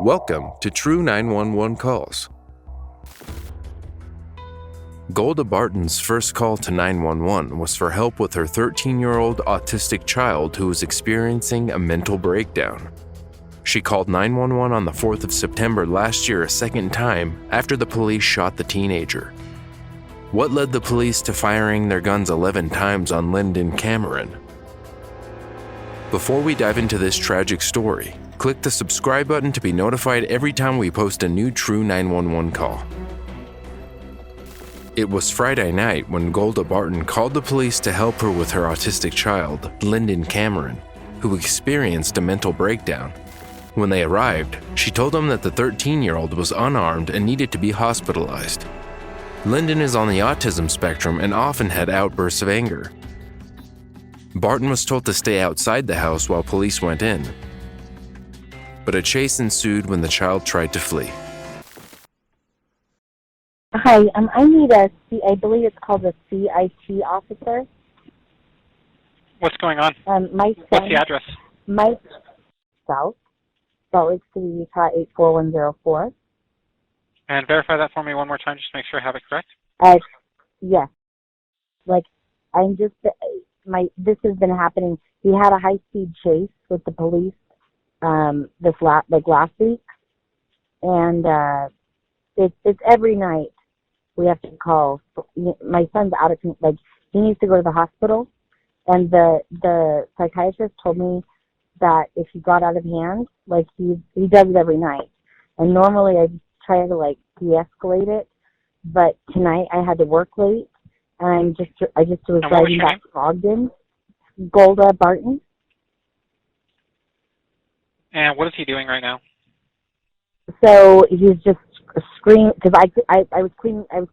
Welcome to True 911 Calls. Golda Barton's first call to 911 was for help with her 13-year-old autistic child who was experiencing a mental breakdown. She called 911 on the 4th of September last year a second time after the police shot the teenager. What led the police to firing their guns 11 times on Linden Cameron? Before we dive into this tragic story, click the subscribe button to be notified every time we post a new True 911 call. It was Friday night when Golda Barton called the police to help her with her autistic child, Linden Cameron, who experienced a mental breakdown. When they arrived, she told them that the 13-year-old was unarmed and needed to be hospitalized. Linden is on the autism spectrum and often had outbursts of anger. Barton was told to stay outside the house while police went in, but a chase ensued when the child tried to flee. Hi, I need I believe it's called a CIT officer. What's going on? What's the address? My South, Salt Lake City, Utah 84104. And verify that for me one more time, just to make sure I have it correct. Yes. This has been happening. He had a high-speed chase with the police last week, and it's every night we have to call. My son's out of, he needs to go to the hospital, and the psychiatrist told me that if he got out of hand, he does it every night. And normally I just try to de-escalate it, but tonight I had to work late, and I just was driving back to Ogden. Golda Barton. And what is he doing right now? So he's just screaming because I was cleaning I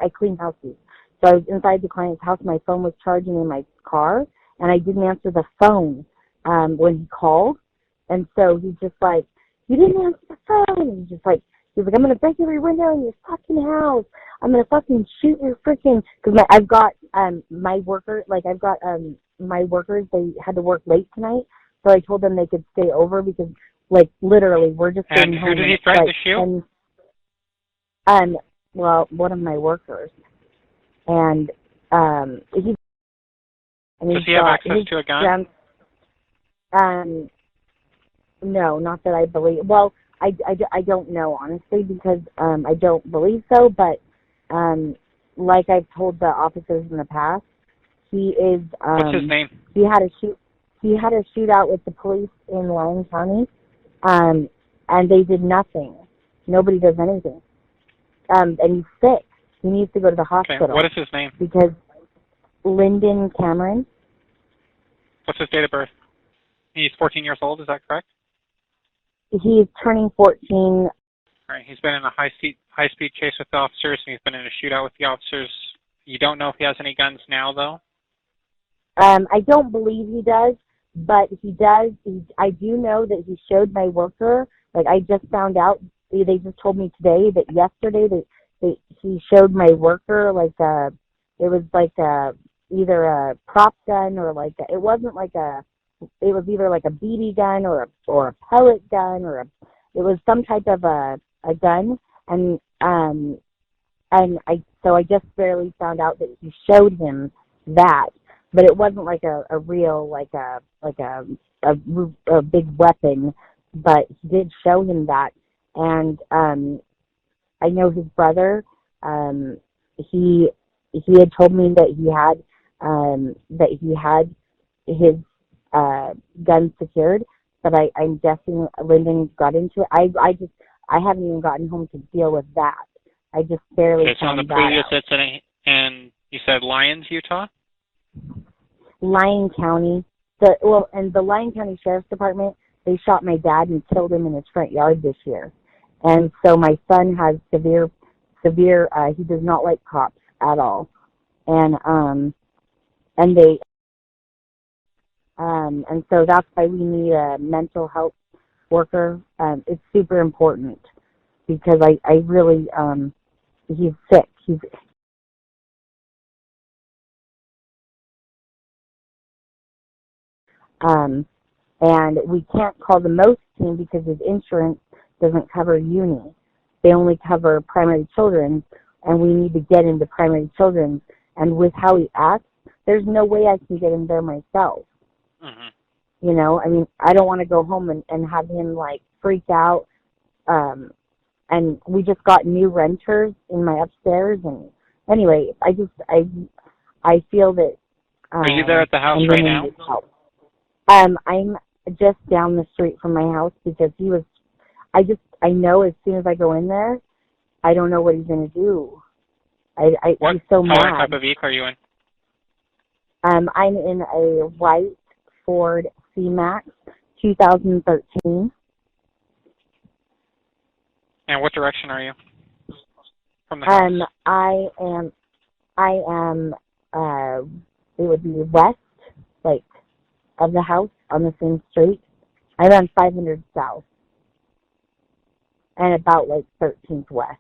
clean houses. So I was inside the client's house. My phone was charging in my car, and I didn't answer the phone when he called. And so he's just like, "You didn't answer the phone." And he's like, "I'm gonna break every window in your fucking house. I'm gonna fucking shoot your freaking." Because I've got my worker, my workers. They had to work late tonight, so I told them they could stay over because, literally, we're just and staying home. And who did he threaten to shoot? Well, one of my workers, and he. Does he have access to a gun? No, not that I believe. Well, I don't know, honestly, because I don't believe so, but like I've told the officers in the past, he is... What's his name? He had a shootout with the police in Linden County, and they did nothing. Nobody does anything. And he's sick. He needs to go to the hospital. Okay, what is his name? Because Linden Cameron. What's his date of birth? He's 14 years old, is that correct? He's turning 14. All right, he's been in a high-speed chase with the officers, and he's been in a shootout with the officers. You don't know if he has any guns now, though? I don't believe he does, but he does. I do know that he showed my worker. I just found out. They just told me today that yesterday he showed my worker it was either a prop gun or it wasn't it was either a BB gun or a pellet gun it was some type of a gun, and I just barely found out that he showed him that, but it wasn't a real a big weapon, but he did show him that. And I know his brother, he had told me that he had his gun secured, but I'm guessing Linden got into it. I haven't even gotten home to deal with that. I just barely found that out. So on the previous incident, and you said Lyons, Utah? Lyon County. And the Lyon County Sheriff's Department, they shot my dad and killed him in his front yard this year. And so my son has severe, he does not like cops at all. And so that's why we need a mental health worker. It's super important because I really, he's sick. And we can't call the most team because his insurance doesn't cover uni. They only cover primary children, and we need to get into primary children. And with how he acts, there's no way I can get him there myself. Mm-hmm. You know, I mean, I don't want to go home and have him, like, freak out. And we just got new renters in my upstairs. And anyway, I feel that... Are you there at the house right now? I'm just down the street from my house because he was... I know as soon as I go in there, I don't know what he's going to do. He's so mad. What type of vehicle are you in? I'm in a white Ford C-Max 2013. And what direction are you from the house? I am, it would be west, like, of the house on the same street. I'm on 500 South. And about, like, 13th West.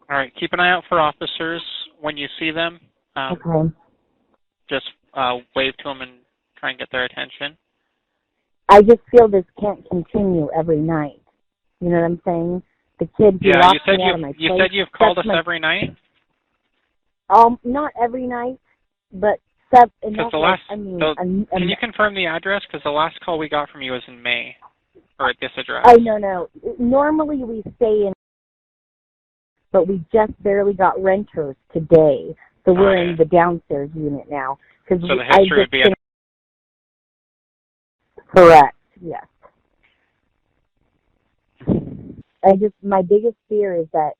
All right, keep an eye out for officers. When you see them, Okay. just wave to them and try and get their attention. I just feel this can't continue every night. You know what I'm saying? The kid who locked me out of my place. You said you've called us every night? Not every night, but can you confirm the address? Because the last call we got from you was in May, or at this address. Oh, no. Normally we stay in, but we just barely got renters today, so we're in the downstairs unit now. So the history would be... Correct, yes. My biggest fear is that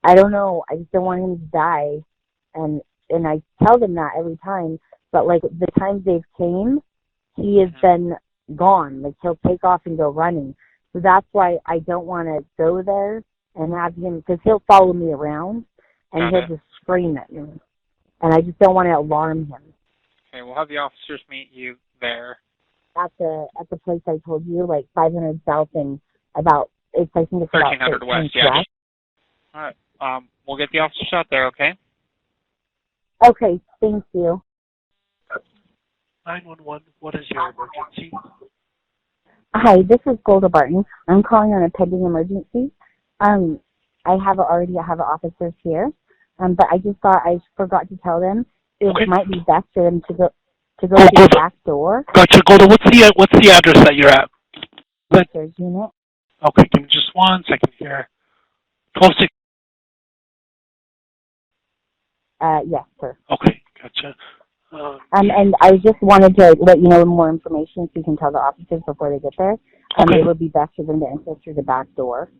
I don't know, I just don't want him to die, and I tell them that every time, but like the times they've came, he has been gone, like he'll take off and go running, so that's why I don't want to go there and have him, because he'll follow me around, and he'll just scream at me, and I just don't want to alarm him. Okay, we'll have the officers meet you there. At the place I told you, like 500 South and I think it's about 1300 West, yeah. West. All right. We'll get the officers out there, okay? Okay, thank you. 911, what is your emergency? Hi, this is Golda Barton. I'm calling on a pending emergency. I have officers here, but I just thought I forgot to tell them it might be best for them to go to the back door. Gotcha, Golda. What's the address that you're at? Upstairs unit. Okay, give me just 1 second here. 126. Yes, sir. Okay, gotcha. And I just wanted to let you know more information so you can tell the officers before they get there. It would be best for them to enter through the back door.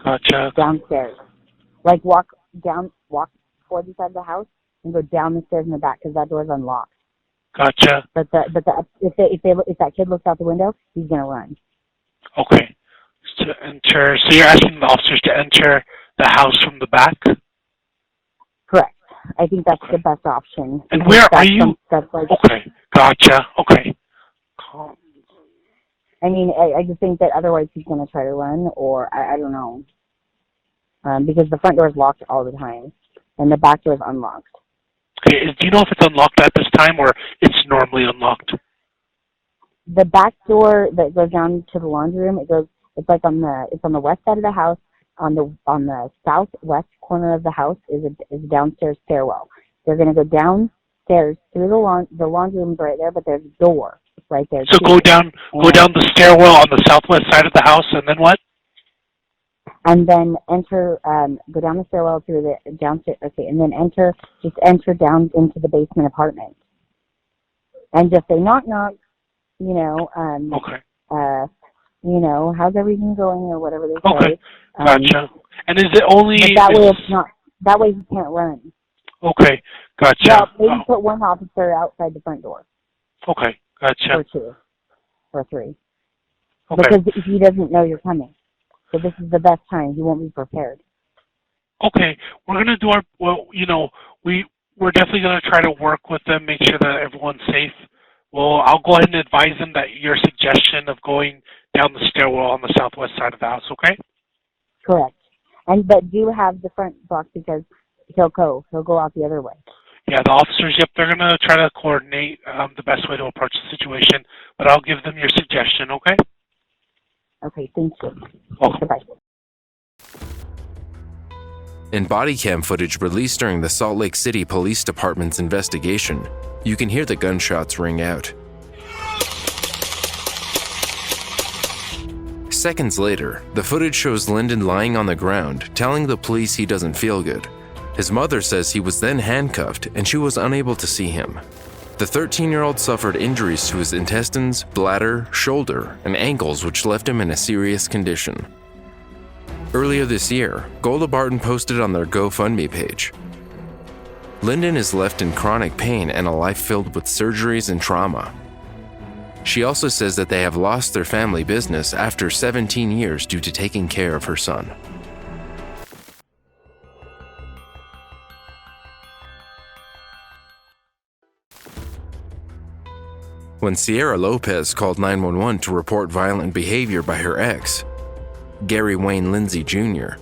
Gotcha. Downstairs. Like walk for the side of the house and go down the stairs in the back because that door is unlocked. Gotcha. But if that kid looks out the window, he's gonna run. Okay. To enter, so you're asking the officers to enter the house from the back? Correct. I think that's the best option. And where are you? Okay. Gotcha. Okay. I mean, I just think that otherwise he's gonna try to run, or I don't know, because the front door is locked all the time, and the back door is unlocked. Okay, do you know if it's unlocked at this time or it's normally unlocked? The back door that goes down to the laundry room, it's on the west side of the house. On the southwest corner of the house is a downstairs stairwell. They're going to go downstairs through the laundry room's right there, but there's a door right there. So go down the stairwell on the southwest side of the house, and then what? And then go down the stairwell through the downstairs. Okay, and then enter down into the basement apartment, and just say knock knock. Okay. How's everything going or whatever they say. Okay, gotcha. And is it only... But that way he can't run. Okay, gotcha. Well, maybe put one officer outside the front door. Okay, gotcha. Or two. Or three. Okay. Because if he doesn't know you're coming. So this is the best time. He won't be prepared. Okay, we're going to do we're definitely going to try to work with them, make sure that everyone's safe. Well, I'll go ahead and advise them that your suggestion of going down the stairwell on the southwest side of the house, okay? Correct. But do have the front block because he'll go out the other way. Yeah, the officers, yep, they're going to try to coordinate the best way to approach the situation, but I'll give them your suggestion, okay? Okay, thank you. Welcome. Bye. In body cam footage released during the Salt Lake City Police Department's investigation, you can hear the gunshots ring out. Seconds later, the footage shows Linden lying on the ground, telling the police he doesn't feel good. His mother says he was then handcuffed and she was unable to see him. The 13-year-old suffered injuries to his intestines, bladder, shoulder, and ankles, which left him in a serious condition. Earlier this year, Golda Barton posted on their GoFundMe page, "Linden is left in chronic pain and a life filled with surgeries and trauma." She also says that they have lost their family business after 17 years due to taking care of her son. When Ciara Lopez called 911 to report violent behavior by her ex, Gary Wayne Lindsey Jr.,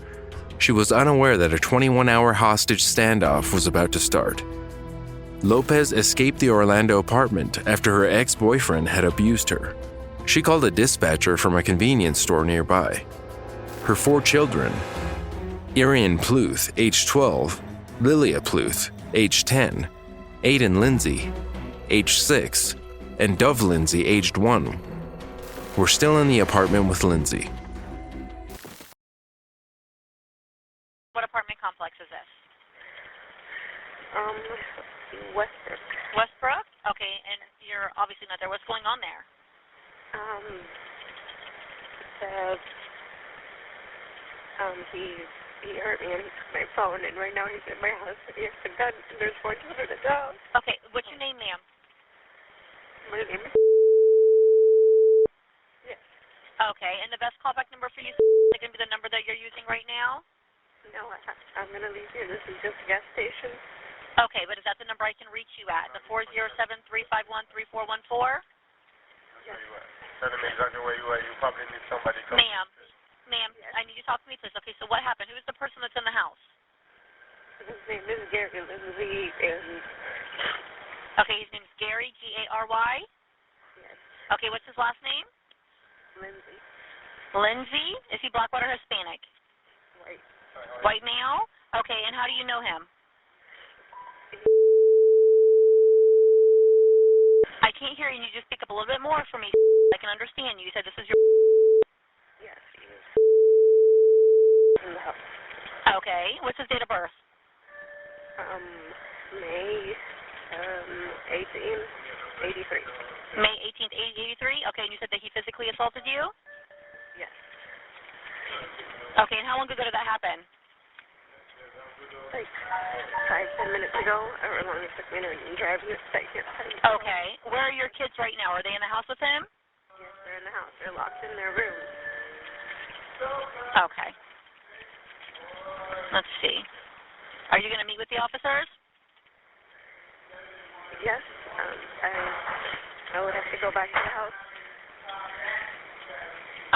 she was unaware that a 21-hour hostage standoff was about to start. Lopez escaped the Orlando apartment after her ex-boyfriend had abused her. She called a dispatcher from a convenience store nearby. Her 4 children, Irian Pluth, age 12, Lilia Pluth, age 10, Aiden Lindsey, age 6, and Dove Lindsey, aged 1, were still in the apartment with Lindsey. What apartment complex is this? Westbrook. Westbrook? Okay, and you're obviously not there. What's going on there? He hurt me and he took my phone, and right now he's in my house and he has a gun and there's 4 children in the house. Okay, what's your name, ma'am? My name is... Yes. Okay, and the best callback number for you is going to be the number that you're using right now? No, I'm going to leave here. This is just a gas station. Okay, but is that the number I can reach you at? The 407-351-3414? Yes. Tell me exactly where you are. You probably need somebody to come. Ma'am, I need you to talk to me, please. Okay, so what happened? Who is the person that's in the house? His name is Gary Lindsey, and... Okay, his name's Gary, G-A-R-Y? Yes. Okay, what's his last name? Lindsey. Lindsey? Is he black, white, or Hispanic? White. White male? Okay, and how do you know him? I can't hear you. You just speak up a little bit more for me. I can understand you. You said this is your... Yes, he is in the house. Okay. What's his date of birth? May 1883. May 18th, 83? Okay, and you said that he physically assaulted you? Yes. Okay, and how long ago did that happen? Like 5-10 minutes ago, however long it took me to drive this. Okay. Where are your kids right now? Are they in the house with him? Yes, they're in the house. They're locked in their room. Okay. Let's see. Are you going to meet with the officers? Yes. I would have to go back to the house.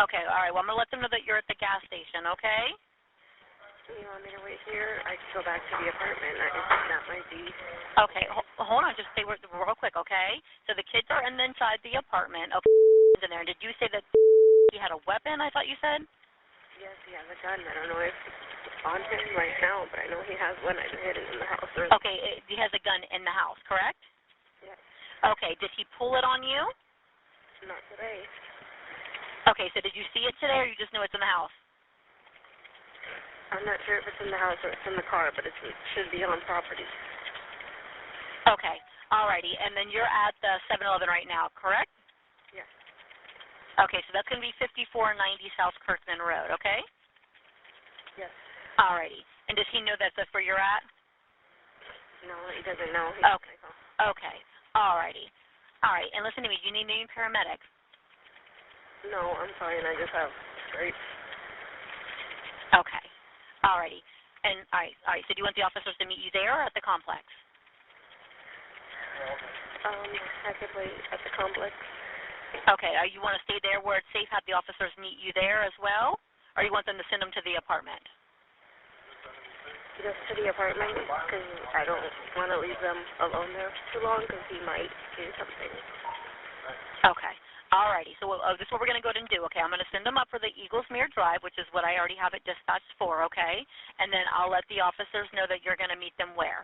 Okay, all right. Well, I'm going to let them know that you're at the gas station, okay? You want me to wait here? I can go back to the apartment. I think that might be... Okay, hold on. Just stay real quick, okay? So the kids are inside the apartment. Okay, in there. Did you say that he had a weapon, I thought you said? Yes, he has a gun. I don't know if it's on him right now, but I know he has one. I hid it in the house. Okay, he has a gun in the house, correct? Yes. Okay, did he pull it on you? Not today. Okay, so did you see it today, or you just know it's in the house? I'm not sure if it's in the house or it's in the car, but it should be on property. Okay, alrighty. And then you're at the 7-Eleven right now, correct? Yes. Okay, so that's going to be 5490 South Kirkman Road, okay? Yes. Alrighty. And does he know that's where you're at? No, he doesn't know. Okay. Okay. Alrighty. Alright, and listen to me. Do you need any paramedics? No, I'm fine. I just have straight. Okay. Alrighty. And all right. So do you want the officers to meet you there or at the complex? I could wait at the complex. Okay. You want to stay there where it's safe, have the officers meet you there as well? Or you want them to send them to the apartment? just to the apartment because I don't want to leave them alone there too long because he might do something. Okay. Alrighty. So this is what we're going to go ahead and do, okay? I'm going to send them up for the Eagles Mere Drive, which is what I already have it dispatched for, okay? And then I'll let the officers know that you're going to meet them where?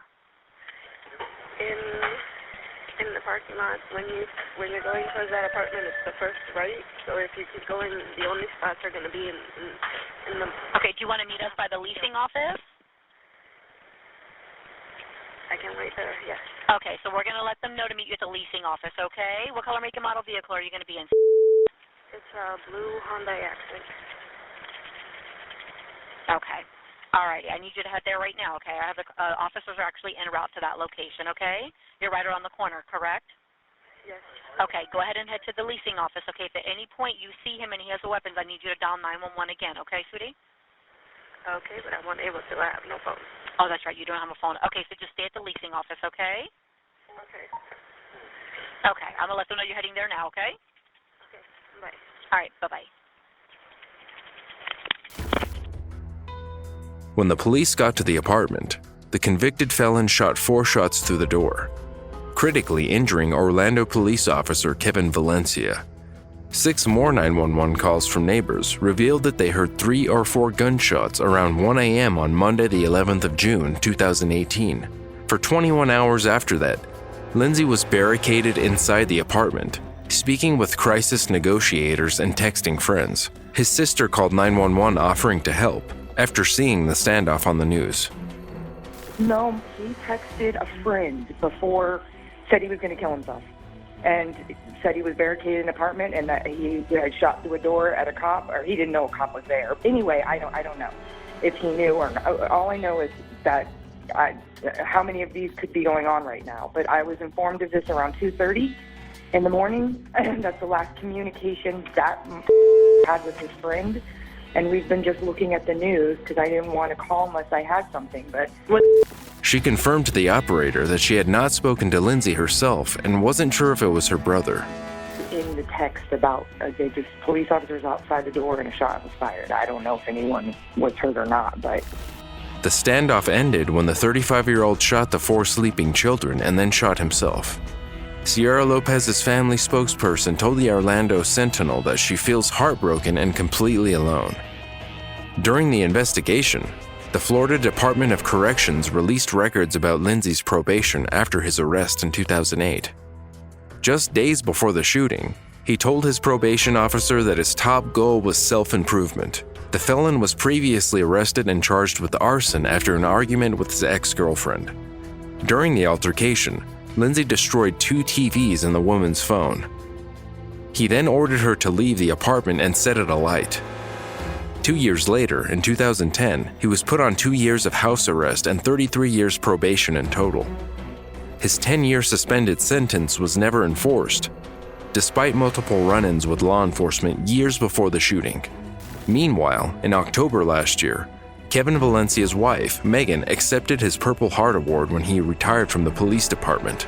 In the parking lot. When you're going towards that apartment, it's the first right. So if you keep going, the only spots are going to be in the... Okay. Do you want to meet us by the leasing office? I can wait there, yes. Okay, so we're going to let them know to meet you at the leasing office, okay? What color, make, and model vehicle are you going to be in? It's a blue Honda Accent. Okay. All righty. I need you to head there right now, okay? I have the officers are actually en route to that location, okay? You're right around the corner, correct? Yes. Okay, go ahead and head to the leasing office, okay? If at any point you see him and he has the weapons, I need you to dial 911 again, okay, sweetie? Okay, but I'm unable to. I have no phone. Oh, that's right. You don't have a phone. Okay, so just stay at the leasing office, okay? Okay. Okay. I'm going to let them know you're heading there now, okay? Okay, bye. All right, bye-bye. When the police got to the apartment, the convicted felon shot 4 shots through the door, critically injuring Orlando police officer Kevin Valencia. 6 more 911 calls from neighbors revealed that they heard 3 or 4 gunshots around 1 a.m. on Monday the 11th of June, 2018. For 21 hours after that, Lindsey was barricaded inside the apartment, speaking with crisis negotiators and texting friends. His sister called 911 offering to help after seeing the standoff on the news. No, he texted a friend before, said he was going to kill himself, and said he was barricaded in an apartment and that he had shot through a door at a cop, or he didn't know a cop was there. Anyway, I don't know if he knew or not. All I know is that how many of these could be going on right now. But I was informed of this around 2:30 in the morning, and that's the last communication that had with his friend. And we've been just looking at the news because I didn't want to call unless I had something. But she confirmed to the operator that she had not spoken to Lindsey herself and wasn't sure if it was her brother. In the text about they just police officers outside the door and a shot was fired. I don't know if anyone was hurt or not, but... The standoff ended when the 35-year-old shot the 4 sleeping children and then shot himself. Ciara Lopez's family spokesperson told the Orlando Sentinel that she feels heartbroken and completely alone. During the investigation, the Florida Department of Corrections released records about Lindsey's probation after his arrest in 2008. Just days before the shooting, he told his probation officer that his top goal was self-improvement. The felon was previously arrested and charged with arson after an argument with his ex-girlfriend. During the altercation, Lindsey destroyed 2 TVs and the woman's phone. He then ordered her to leave the apartment and set it alight. 2 years later, in 2010, he was put on 2 years of house arrest and 33 years probation in total. His 10-year suspended sentence was never enforced, despite multiple run-ins with law enforcement years before the shooting. Meanwhile, in October last year, Kevin Valencia's wife, Megan, accepted his Purple Heart Award when he retired from the police department.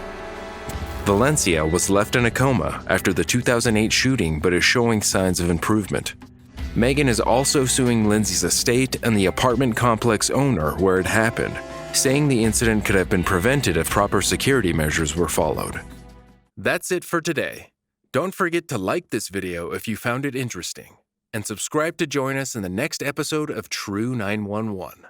Valencia was left in a coma after the 2008 shooting but is showing signs of improvement. Megan is also suing Lindsey's estate and the apartment complex owner where it happened, saying the incident could have been prevented if proper security measures were followed. That's it for today. Don't forget to like this video if you found it interesting, and subscribe to join us in the next episode of True 911.